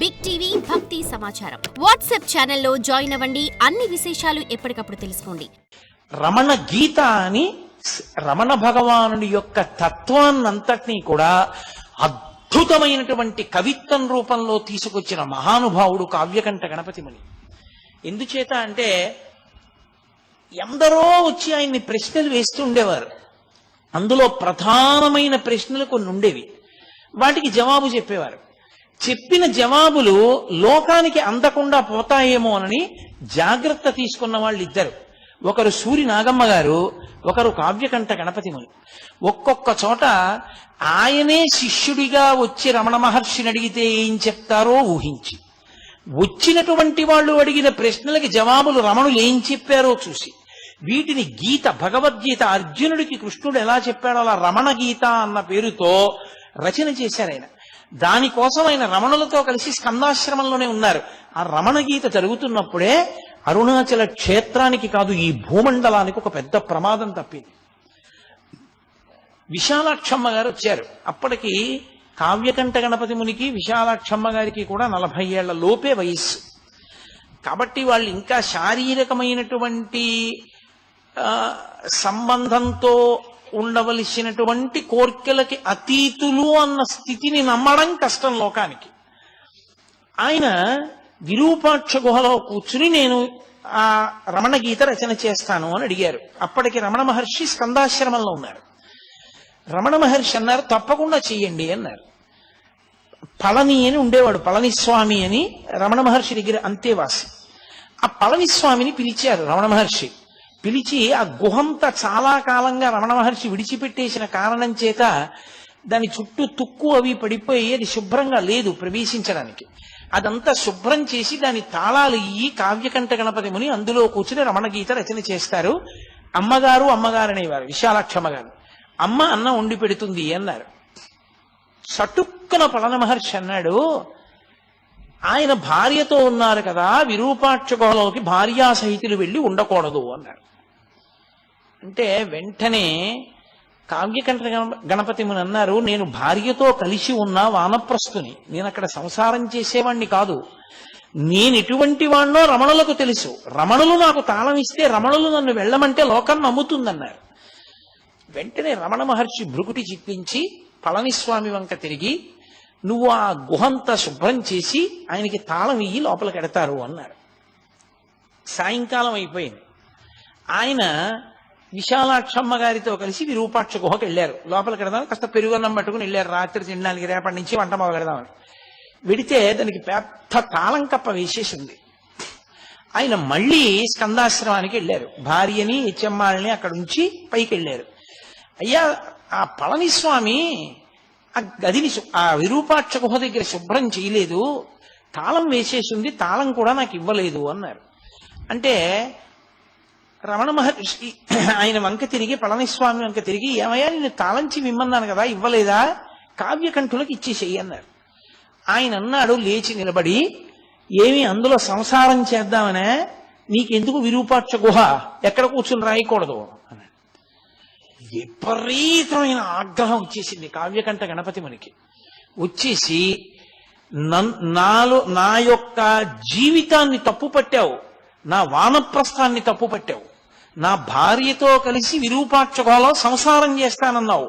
Big TV భక్తి సమాచారం WhatsApp ఛానల్లో జాయిన్ అవ్వండి. అన్ని విశేషాలు ఎప్పటికప్పుడు తెలుసుకోండి. రమణ గీత అని రమణ భగవానుడి యొక్క తత్వాన్నంతటినీ కూడా అద్భుతమైనటువంటి కవిత్వం రూపంలో తీసుకొచ్చిన మహానుభావుడు కావ్యకంఠ గణపతి ముని. ఎందుచేత అంటే ఎందరో వచ్చి ఆయన్ని ప్రశ్నలు వేస్తూ ఉండేవారు. అందులో ప్రధానమైన ప్రశ్నలు కొన్ని ఉండేవి. వాటికి జవాబు చెప్పేవారు. చెప్పిన జవాబులు లోకానికి అందకుండా పోతాయేమోనని జాగ్రత్త తీసుకున్న వాళ్ళు ఇద్దరు. ఒకరు సూరి నాగమ్మ గారు, ఒకరు కావ్యకంఠ గణపతి ముని. ఒక్కొక్క చోట ఆయనే శిష్యుడిగా వచ్చి రమణ మహర్షిని అడిగితే ఏం చెప్తారో ఊహించి, వచ్చినటువంటి వాళ్ళు అడిగిన ప్రశ్నలకి జవాబులు రమణులు ఏం చెప్పారో చూసి, వీటిని గీత, భగవద్గీత అర్జునుడికి కృష్ణుడు ఎలా చెప్పాడో అలా రమణ గీత అన్న పేరుతో రచన చేశారు ఆయన. దానికోసం ఆయన రమణులతో కలిసి స్కందాశ్రమంలోనే ఉన్నారు. ఆ రమణ గీత జరుగుతున్నప్పుడే అరుణాచల క్షేత్రానికి కాదు, ఈ భూమండలానికి ఒక పెద్ద ప్రమాదం తప్పింది. విశాలాక్షమ్మ గారు వచ్చారు. అప్పటికి కావ్యకంఠ గణపతి మునికి విశాలాక్షమ్మ గారికి కూడా 40 ఏళ్ల లోపే వయస్సు. కాబట్టి వాళ్ళు ఇంకా శారీరకమైనటువంటి సంబంధంతో ఉండవలసినటువంటి కోర్కెలకి అతీతులు అన్న స్థితిని నమ్మడం కష్టం లోకానికి. ఆయన విరూపాక్ష గుహలో కూర్చుని నేను ఆ రమణ గీత రచన చేస్తాను అని అడిగారు. అప్పటికి రమణ మహర్షి స్కందాశ్రమంలో ఉన్నారు. రమణ మహర్షి అన్నారు, తప్పకుండా చెయ్యండి అన్నారు. పళని అని ఉండేవాడు, పళనిస్వామి అని రమణ మహర్షి దగ్గర అంతేవాసి. ఆ పళనిస్వామిని పిలిచారు రమణ మహర్షి. పిలిచి ఆ గుహంతా చాలా కాలంగా రమణ మహర్షి విడిచిపెట్టేసిన కారణం చేత దాని చుట్టూ తుక్కు అవి పడిపోయి అది శుభ్రంగా లేదు ప్రవేశించడానికి. అదంతా శుభ్రం చేసి దాని తాళాలు ఇయ్యి కావ్యకంఠ గణపతి ముని అందులో కూర్చుని రమణ గీత రచన చేస్తారు. అమ్మగారు అనేవారు విశాలాక్షమ్మ గారు. అమ్మ అన్నం వండి పెడుతుంది అన్నారు. చటుక్కున పళన మహర్షి అన్నాడు, ఆయన భార్యతో ఉన్నారు కదా, విరూపాక్ష గుహలోకి భార్యా సహితులు వెళ్ళి ఉండకూడదు అన్నారు. అంటే వెంటనే కావ్యకంఠ గణపతి ముని అన్నారు, నేను భార్యతో కలిసి ఉన్న వానప్రస్థుని, నేను అక్కడ సంసారం చేసేవాణ్ణి కాదు. నేను ఎటువంటి వాణ్ణో రమణులకు తెలుసు. రమణులు నాకు తాళం ఇస్తే రమణులు నన్ను వెళ్ళమంటే లోకం నమ్ముతుందన్నారు. వెంటనే రమణ మహర్షి భృకుటి చిప్పించి పళనిస్వామి వంక తిరిగి, నువ్వు ఆ గుహంతా శుభ్రం చేసి ఆయనకి తాళం ఇయ్యి లోపలికి ఎడతారు అన్నారు. సాయంకాలం అయిపోయింది. ఆయన విశాలాక్షమ్మ గారితో కలిసి విరూపాక్ష గుహకి వెళ్ళారు. లోపలికి వెడదామని కాస్త పెరుగన్నం పట్టుకుని వెళ్ళారు. రాత్రి తినడానికి రేపటి నుంచి వంట మొదలు పెడదామని వెడితే దానికి పెద్ద తాళం కప్ప వేసేసింది. ఆయన మళ్ళీ స్కందాశ్రమానికి వెళ్ళారు. భార్యని హెచ్చమ్మాళ్ళని అక్కడ ఉంచి పైకి వెళ్ళారు. అయ్యా, ఆ పళనిస్వామి ఆ గదిని ఆ విరూపాక్ష గుహ దగ్గర శుభ్రం చేయలేదు, తాళం వేసేసింది, తాళం కూడా నాకు ఇవ్వలేదు అన్నారు. అంటే రమణ మహర్షి ఆయన వంక తిరిగి పళనిస్వామి వంక తిరిగి, ఏమయ్యా నేను తాళంచి విమ్మన్నాను కదా, ఇవ్వలేదా, కావ్యకంఠులకు ఇచ్చేసేయి అన్నారు. ఆయన అన్నాడు లేచి నిలబడి, ఏమి అందులో సంసారం చేద్దామనే, నీకెందుకు విరూపాక్ష గుహ, ఎక్కడ కూర్చుని రాయకూడదు అన్నాడు. విపరీతమైన ఆగ్రహం వచ్చేసింది కావ్యకంఠ గణపతి మునికి. వచ్చేసి, నా యొక్క జీవితాన్ని తప్పు పట్టావు, నా వానప్రస్థాన్ని తప్పు పట్టావు, నా భార్యతో కలిసి విరూపాక్ష గుహలో సంసారం చేస్తానన్నావు,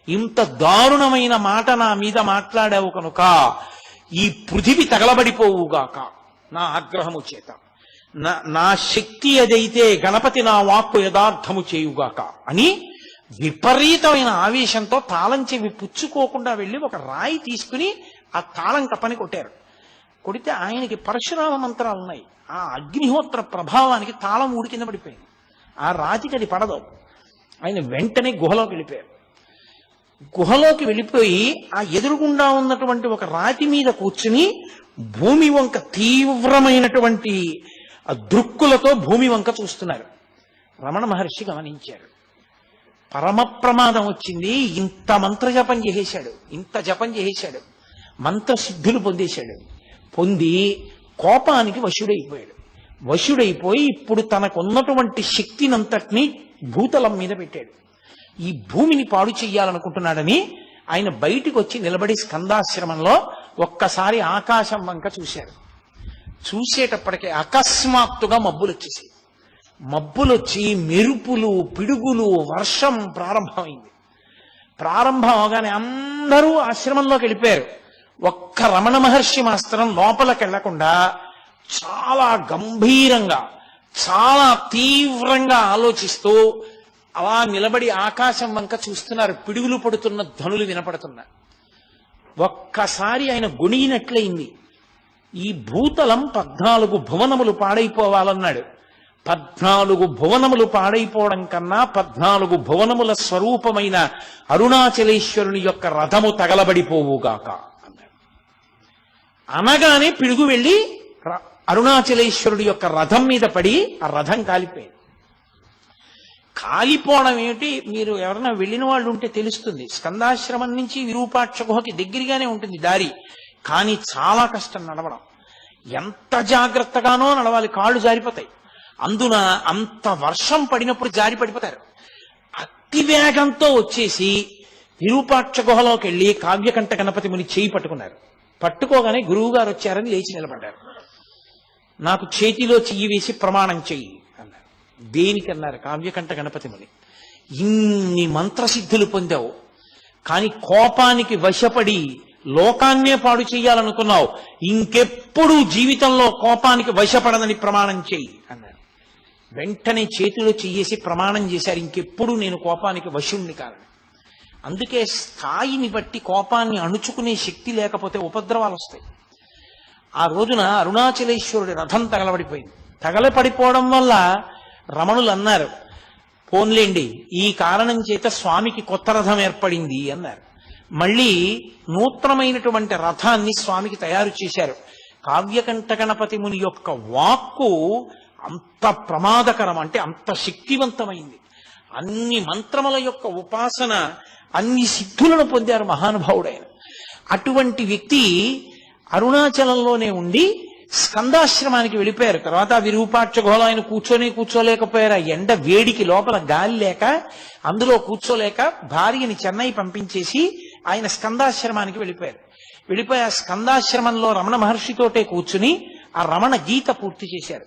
ఇంత దారుణమైన మాట నా మీద మాట్లాడావు కనుక ఈ పృథివి తగలబడిపోవుగాక నా ఆగ్రహము చేత. నా శక్తి అదైతే గణపతి నా వాక్కు యథార్థము చేయుగాక అని విపరీతమైన ఆవేశంతో తాళం చెవి పుచ్చుకోకుండా వెళ్ళి ఒక రాయి తీసుకుని ఆ తాళం కప్పని కొట్టారు. కొడితే ఆయనకి పరశురామ మంత్రాలు ఉన్నాయి. ఆ అగ్నిహోత్ర ప్రభావానికి తాళం ఊడి కింద పడిపోయింది. ఆ రాతికి అది పడదు. ఆయన వెంటనే గుహలోకి వెళ్ళిపోయారు. గుహలోకి వెళ్ళిపోయి ఆ ఎదురుగుండా ఉన్నటువంటి ఒక రాతి మీద కూర్చుని భూమి వంక తీవ్రమైనటువంటి దృక్కులతో భూమి వంక చూస్తున్నారు. రమణ మహర్షి గమనించారు. పరమ ప్రమాదం వచ్చింది. ఇంత మంత్రజపం చేసేశాడు, ఇంత జపం చేసేశాడు, మంత్రసిద్ధులు పొందేశాడు. పొంది కోపానికి వశుడైపోయాడు. వశుడైపోయి ఇప్పుడు తనకున్నటువంటి శక్తినంతటినీ భూతలం మీద పెట్టాడు. ఈ భూమిని పాడు చెయ్యాలనుకుంటున్నాడని ఆయన బయటికి వచ్చి నిలబడి స్కందాశ్రమంలో ఒక్కసారి ఆకాశం వంక చూశారు. చూసేటప్పటికే అకస్మాత్తుగా మబ్బులు వచ్చేసి, మబ్బులొచ్చి మెరుపులు, పిడుగులు, వర్షం ప్రారంభమైంది. ప్రారంభం అవగానే అందరూ ఆశ్రమంలోకి వెళ్ళిపోయారు. ఒక్క రమణ మహర్షి మాత్రం లోపలికి వెళ్లకుండా చాలా గంభీరంగా, చాలా తీవ్రంగా ఆలోచిస్తూ అలా నిలబడి ఆకాశం వంక చూస్తున్నారు. పిడుగులు పడుతున్న ధ్వనులు వినపడుతున్నారు. ఒక్కసారి ఆయన గొణిగినట్లయింది. ఈ భూతలం 14 భువనములు పాడైపోవాలన్నాడు. 14 భువనములు పాడైపోవడం కన్నా 14 భువనముల స్వరూపమైన అరుణాచలేశ్వరుని యొక్క రథము తగలబడిపోవుగాక అన్నాడు. అనగానే పిడుగు వెళ్ళి అరుణాచలేశ్వరుడి యొక్క రథం మీద పడి ఆ రథం కాలిపోయింది. కాలిపోవడం ఏమిటి, మీరు ఎవరైనా వెళ్ళిన వాళ్ళు ఉంటే తెలుస్తుంది. స్కందాశ్రమం నుంచి విరూపాక్ష గుహకి దగ్గరగానే ఉంటుంది దారి, కానీ చాలా కష్టం నడవడం. ఎంత జాగ్రత్తగానో నడవాలి, కాళ్ళు జారిపోతాయి. అందున అంత వర్షం పడినప్పుడు జారి పడిపోతారు. అతి వేగంతో వచ్చేసి విరూపాక్ష గుహలోకి వెళ్ళి కావ్యకంఠ గణపతి ముని చేయి పట్టుకున్నారు. పట్టుకోగానే గురువు గారు వచ్చారని లేచి నిలబడ్డారు. నాకు చేతిలో చెయ్యి వేసి ప్రమాణం చెయ్యి అన్నారు. దేనికన్నారు? కావ్యకంఠ గణపతి ముని, ఇన్ని మంత్రసిద్ధులు పొందావు, కానీ కోపానికి వశపడి లోకాన్నే పాడు చెయ్యాలనుకున్నావు, ఇంకెప్పుడు జీవితంలో కోపానికి వశపడదని ప్రమాణం చెయ్యి అన్నారు. వెంటనే చేతిలో చెయ్యేసి ప్రమాణం చేశారు, ఇంకెప్పుడు నేను కోపానికి వశుణ్ణి కాదని. అందుకే స్థాయిని బట్టి కోపాన్ని అణుచుకునే శక్తి లేకపోతే ఉపద్రవాలు వస్తాయి. ఆ రోజున అరుణాచలేశ్వరుడి రథం తగలబడిపోయింది. తగలపడిపోవడం వల్ల రమణులు అన్నారు, పోన్లేండి ఈ కారణం చేత స్వామికి కొత్త రథం ఏర్పడింది అన్నారు. మళ్ళీ నూతనమైనటువంటి రథాన్ని స్వామికి తయారు చేశారు. కావ్యకంఠ గణపతి ముని యొక్క వాక్కు అంత ప్రమాదకరం, అంటే అంత శక్తివంతమైంది. అన్ని మంత్రముల యొక్క ఉపాసన, అన్ని సిద్ధులను పొందారు మహానుభావుడైన. అటువంటి వ్యక్తి అరుణాచలంలోనే ఉండి స్కందాశ్రమానికి వెళ్ళిపోయారు. తర్వాత విరూపాక్ష గుహలో ఆయన కూర్చోలేకపోయారు. ఆ ఎండ వేడికి లోపల గాలి లేక, అందులో కూర్చోలేక భార్యని చెన్నై పంపించేసి ఆయన స్కందాశ్రమానికి వెళ్ళిపోయారు. వెళ్ళిపోయి ఆ స్కందాశ్రమంలో రమణ మహర్షితోటే కూర్చుని ఆ రమణ గీత పూర్తి చేశారు.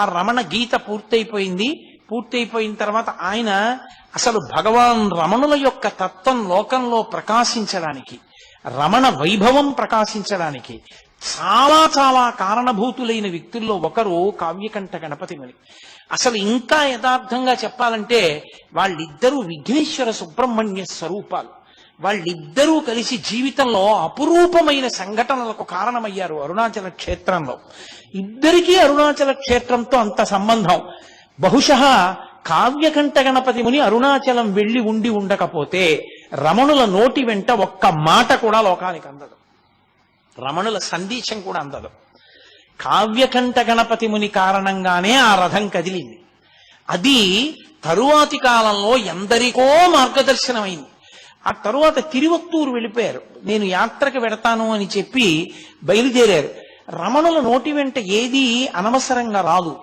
ఆ రమణ గీత పూర్తయిపోయింది. పూర్తయిపోయిన తర్వాత ఆయన అసలు భగవాన్ రమణుల యొక్క తత్వం లోకంలో ప్రకాశించడానికి, రమణ వైభవం ప్రకాశించడానికి చాలా చాలా కారణభూతులైన వ్యక్తుల్లో ఒకరు కావ్యకంఠ గణపతి ముని. అసలు ఇంకా యథార్థంగా చెప్పాలంటే వాళ్ళిద్దరూ విఘ్నేశ్వర సుబ్రహ్మణ్య స్వరూపాలు. వాళ్ళిద్దరూ కలిసి జీవితంలో అపురూపమైన సంఘటనలకు కారణమయ్యారు అరుణాచల క్షేత్రంలో. ఇద్దరికీ అరుణాచల క్షేత్రంతో అంత సంబంధం. బహుశః కావ్యకంఠ గణపతి ముని అరుణాచలం వెళ్ళి ఉండి ఉండకపోతే రమణుల నోటి వెంట ఒక్క మాట కూడా లోకానికి అందదు, రమణుల సందేశం కూడా అందదు. కావ్యకంఠ గణపతి ముని కారణంగానే ఆ రథం కదిలింది. అది తరువాతి కాలంలో ఎందరికో మార్గదర్శనమైంది. ఆ తరువాత తిరువత్తూరు వెళ్ళిపోయారు. నేను యాత్రకు వెడతాను అని చెప్పి బయలుదేరారు. రమణుల నోటి వెంట ఏది అనవసరంగా రాదు.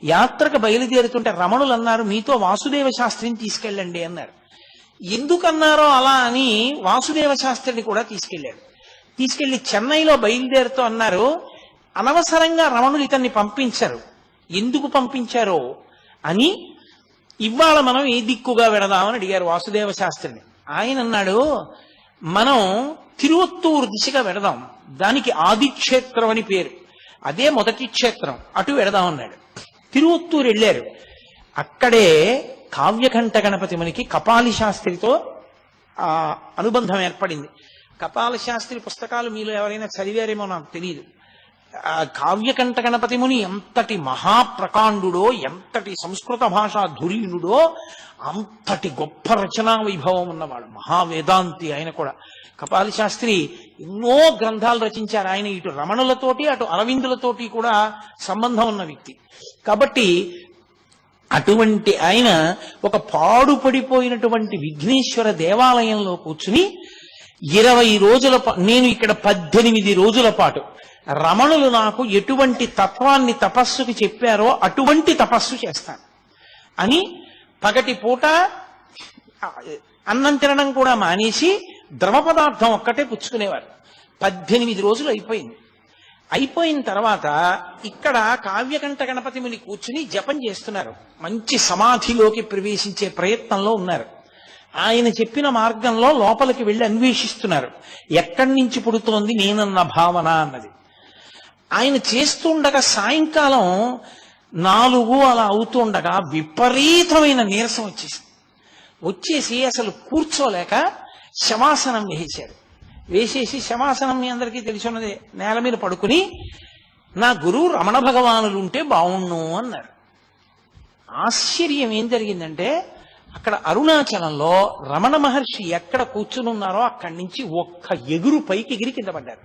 యాత్రకు బయలుదేరుతుంటే రమణులు అన్నారు, మీతో వాసుదేవ శాస్త్రిని తీసుకెళ్ళండి అన్నారు. ఎందుకన్నారో అలా అని వాసుదేవ శాస్త్రిని కూడా తీసుకెళ్లారు. తీసుకెళ్లి చెన్నైలో బయలుదేరుతూ అన్నారు, అనవసరంగా రమణులు ఇతన్ని పంపించారు, ఎందుకు పంపించారో అని ఇవాళ మనం ఏ దిక్కుగా వెడదామని అడిగారు వాసుదేవ శాస్త్రిని. ఆయన అన్నాడు, మనం తిరువత్తూరు దిశగా వెడదాం, దానికి ఆదిక్షేత్రం అని పేరు, అదే మొదటి క్షేత్రం, అటు వెడదామన్నాడు. తిరువత్తూరు వెళ్ళారు. అక్కడే కావ్యకంఠ గణపతి మునికి కపాలి శాస్త్రితో అనుబంధం ఏర్పడింది. కపాల శాస్త్రి పుస్తకాలు మీలో ఎవరైనా చదివారేమో నాకు తెలియదు. కావ్యకంఠ గణపతి ముని ఎంతటి మహాప్రకాండుడో, ఎంతటి సంస్కృత భాషా ధురీణుడో, అంతటి గొప్ప రచనా వైభవం ఉన్నవాడు, మహావేదాంతి ఆయన కూడా. కపాలి శాస్త్రి ఎన్నో గ్రంథాలు రచించారు. ఆయన ఇటు రమణులతోటి అటు అరవిందులతోటి కూడా సంబంధం ఉన్న వ్యక్తి. కాబట్టి అటువంటి ఆయన ఒక పాడుపడిపోయినటువంటి విఘ్నేశ్వర దేవాలయంలో కూర్చుని 20 రోజుల నేను ఇక్కడ 18 రోజుల పాటు రమణులు నాకు ఎటువంటి తత్వాన్ని తపస్సుకి చెప్పారో అటువంటి తపస్సు చేస్తాను అని పగటి పూట అన్నం తినడం కూడా మానేసి ద్రవ పదార్థం ఒక్కటే పుచ్చుకునేవారు. 18 రోజులు అయిపోయింది. అయిపోయిన తర్వాత ఇక్కడ కావ్యకంఠ గణపతి ముని కూర్చుని జపం చేస్తున్నారు. మంచి సమాధిలోకి ప్రవేశించే ప్రయత్నంలో ఉన్నారు. ఆయన చెప్పిన మార్గంలో లోపలికి వెళ్ళి అన్వేషిస్తున్నారు. ఎక్కడి నుంచి పుడుతోంది నేనన్న భావన అన్నది. ఆయన చేస్తుండగా సాయంకాలం 4 అలా అవుతుండగా విపరీతమైన నీరసం వచ్చేసి అసలు కూర్చోలేక శవాసనం వేసేసి శవాసనం మీ అందరికీ తెలిసి ఉన్నదే, నేల మీద పడుకుని నా గురువు రమణ భగవానులు ఉంటే బావుణ్ణు అన్నారు. ఆశ్చర్యం ఏం జరిగిందంటే అక్కడ అరుణాచలంలో రమణ మహర్షి ఎక్కడ కూర్చుని ఉన్నారో అక్కడి నుంచి ఒక్క ఎగురు పైకి ఎగిరి కింద పడ్డారు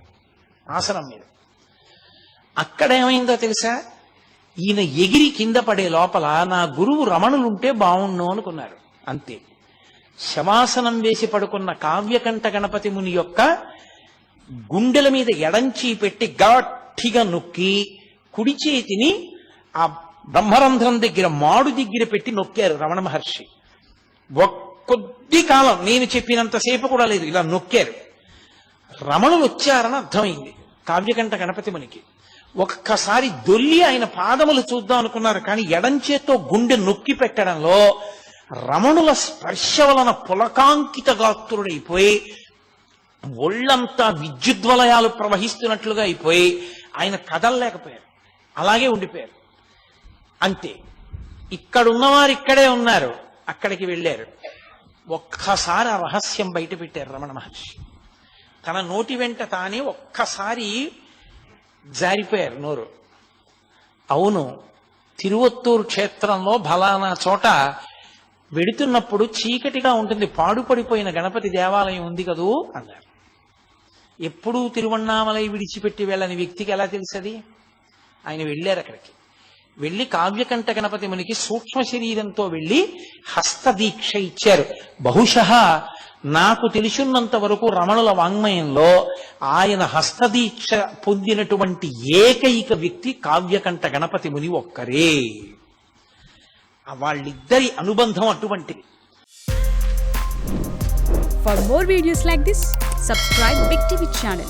ఆసనం మీద. అక్కడ ఏమైందో తెలుసా, ఈయన ఎగిరి కింద పడే లోపల నా గురువు రమణులుంటే బావుణ్ణు అనుకున్నారు. అంతే. శవాసనం వేసి పడుకున్న కావ్యకంఠ గణపతి ముని యొక్క గుండెల మీద ఎడంచి పెట్టి గట్టిగా నొక్కి కుడి చేతిని ఆ బ్రహ్మరంధ్రం దగ్గర మాడు దగ్గర పెట్టి నొక్కారు రమణ మహర్షి. కొద్ది కాలం, నేను చెప్పినంతసేపు కూడా లేదు, ఇలా నొక్కారు. రమణులు వచ్చారని అర్థమైంది కావ్యకంఠ గణపతి మునికి. ఒక్కసారి దొల్లి ఆయన పాదములు చూద్దాం అనుకున్నారు, కానీ ఎడంచేతో గుండె నొక్కి పెట్టడంలో రమణుల స్పర్శ వలన పులకాంకిత గాత్రుడైపోయి ఒళ్ళంతా విద్యుద్వలయాలు ప్రవహిస్తున్నట్లుగా అయిపోయి ఆయన కదలలేకపోయారు, అలాగే ఉండిపోయారు. అంతే. ఇక్కడున్నవారు ఇక్కడే ఉన్నారు, అక్కడికి వెళ్ళారు. ఒక్కసారి ఆ రహస్యం బయట పెట్టారు రమణ మహర్షి. తన నోటి వెంట తానే ఒక్కసారి జారిపోయారు నోరు. అవును, తిరువత్తూరు క్షేత్రంలో ఫలానా చోట వెడుతున్నప్పుడు చీకటిగా ఉంటుంది, పాడుపడిపోయిన గణపతి దేవాలయం ఉంది కదూ అన్నారు. ఎప్పుడూ తిరువణ్ణామలై విడిచిపెట్టి వెళ్ళని వ్యక్తికి ఎలా తెలుసది? ఆయన వెళ్ళారు అక్కడికి. వెళ్ళి కావ్యకంఠ గణపతి మునికి సూక్ష్మ శరీరంతో వెళ్ళి హస్తదీక్ష ఇచ్చారు. బహుశః నాకు తెలిసినంత వరకు రమణుల వాంగ్మయంలో ఆయన హస్తదీక్ష పొందినటువంటి ఏకైక వ్యక్తి కావ్యకంఠ గణపతి ముని ఒక్కరే. వాళ్ళిద్దరి అనుబంధం అటువంటిది. For more videos like this, subscribe Big TV channel.